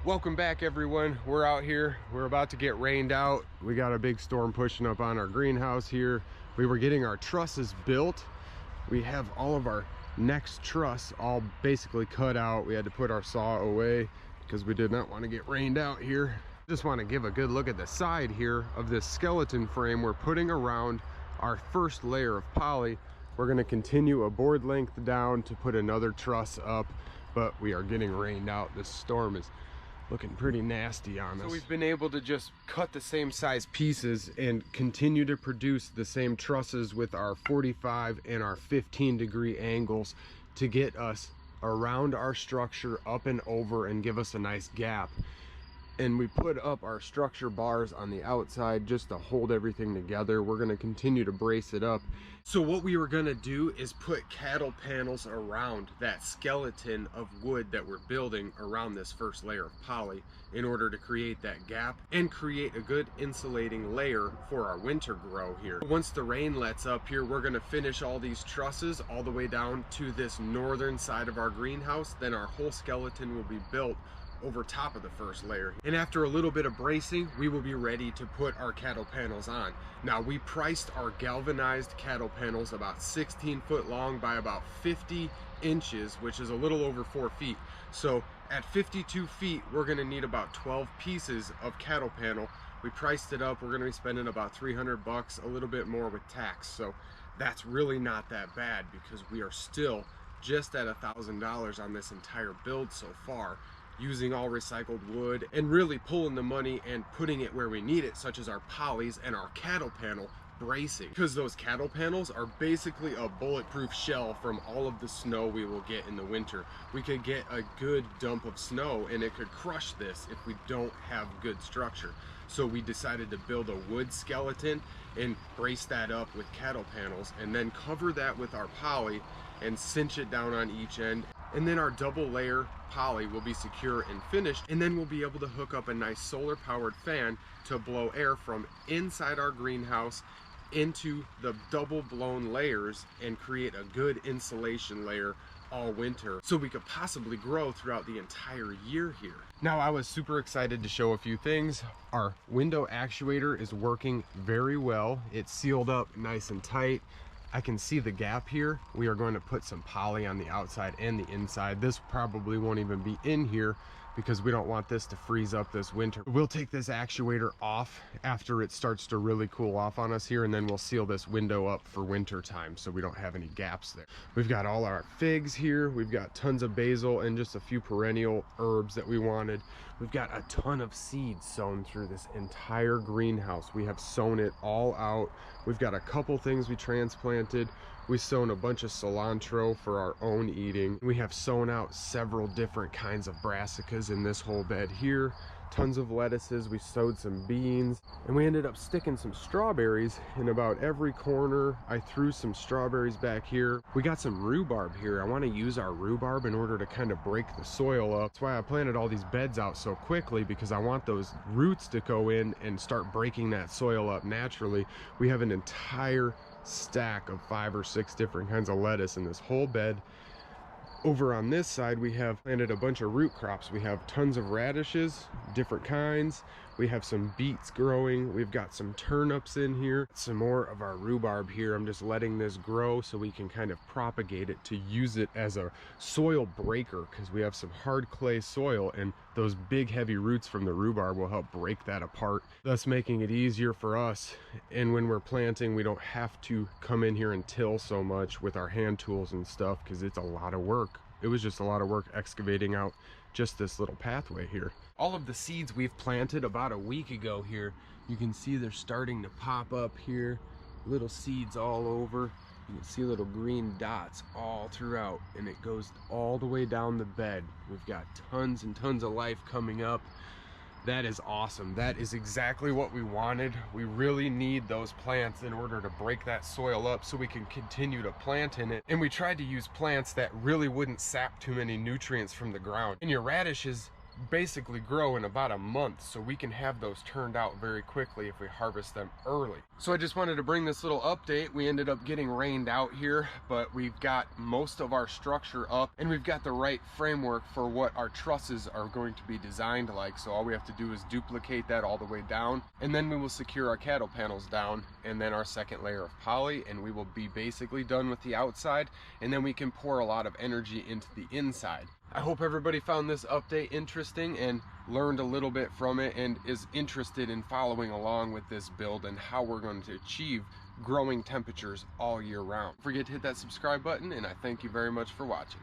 Welcome back, everyone. We're out here. We're about to get rained out. We got a big storm pushing up on our greenhouse here. We were getting our trusses built. We have all of our next truss all basically cut out. We had to put our saw away because we did not want to get rained out here. Just want to give a good look at the side here of this skeleton frame we're putting around our first layer of poly. We're going to continue a board length down to put another truss up, but we are getting rained out. This storm is looking pretty nasty on us. So we've been able to just cut the same size pieces and continue to produce the same trusses with our 45 and our 15-degree angles to get us around our structure, up and over, and give us a nice gap. And we put up our structure bars on the outside just to hold everything together. We're going to continue to brace it up. So what we were going to do is put cattle panels around that skeleton of wood that we're building around this first layer of poly in order to create that gap and create a good insulating layer for our winter grow here. Once the rain lets up here, we're going to finish all these trusses all the way down to this northern side of our greenhouse. Then our whole skeleton will be built over top of the first layer, and after a little bit of bracing, we will be ready to put our cattle panels on. Now, we priced our galvanized cattle panels about 16 foot long by about 50 inches, which is a little over 4 feet. So at 52 feet, we're going to need about 12 pieces of cattle panel. We priced it up. We're going to be spending about 300 bucks, a little bit more with tax. So that's really not that bad because we are still just at $1,000 on this entire build so far, using all recycled wood and really pulling the money and putting it where we need it, such as our polys and our cattle panel bracing, because those cattle panels are basically a bulletproof shell from all of the snow we will get in the winter. We could get a good dump of snow and it could crush this if we don't have good structure. So we decided to build a wood skeleton and brace that up with cattle panels and then cover that with our poly and cinch it down on each end. And then our double layer poly will be secure and finished, and then we'll be able to hook up a nice solar powered fan to blow air from inside our greenhouse into the double blown layers and create a good insulation layer all winter, so we could possibly grow throughout the entire year here. Now, I was super excited to show a few things. Our window actuator is working very well. It's sealed up nice and tight. I can see the gap here. We are going to put some poly on the outside and the inside. This probably won't even be in here because we don't want this to freeze up this winter. We'll take this actuator off after it starts to really cool off on us here, and then we'll seal this window up for winter time so we don't have any gaps there. We've got all our figs here. We've got tons of basil and just a few perennial herbs that we wanted. We've got a ton of seeds sown through this entire greenhouse. We have sown it all out. We've got a couple things we transplanted. We sown a bunch of cilantro for our own eating. We have sown out several different kinds of brassicas in this whole bed here. Tons of lettuces. We sowed some beans, and we ended up sticking some strawberries in about every corner. I threw some strawberries back here. We got some rhubarb here. I want to use our rhubarb in order to kind of break the soil up. That's why I planted all these beds out so quickly, because I want those roots to go in and start breaking that soil up naturally. We have an entire stack of 5 or 6 different kinds of lettuce in this whole bed. Over on this side, we have planted a bunch of root crops. We have tons of radishes, different kinds. We have some beets growing. We've got some turnips in here. Some more of our rhubarb here. I'm just letting this grow so we can kind of propagate it to use it as a soil breaker, because we have some hard clay soil, and those big heavy roots from the rhubarb will help break that apart, thus making it easier for us. And when we're planting, we don't have to come in here and till so much with our hand tools and stuff, because it's a lot of work. It was just a lot of work excavating out just this little pathway here. All of the seeds we've planted about a week ago here, you can see they're starting to pop up here. Little seeds all over. You can see little green dots all throughout, and it goes all the way down the bed. We've got tons and tons of life coming up. That is awesome. That is exactly what we wanted. We really need those plants in order to break that soil up so we can continue to plant in it. And we tried to use plants that really wouldn't sap too many nutrients from the ground. And your radishes basically grow in about a month, so we can have those turned out very quickly if we harvest them early. So I just wanted to bring this little update. We ended up getting rained out here, but we've got most of our structure up and we've got the right framework for what our trusses are going to be designed like. So all we have to do is duplicate that all the way down, and then we will secure our cattle panels down, and then our second layer of poly, and we will be basically done with the outside, and then we can pour a lot of energy into the inside. I hope everybody found this update interesting and learned a little bit from it and is interested in following along with this build and how we're going to achieve growing temperatures all year round. Don't forget to hit that subscribe button, and I thank you very much for watching.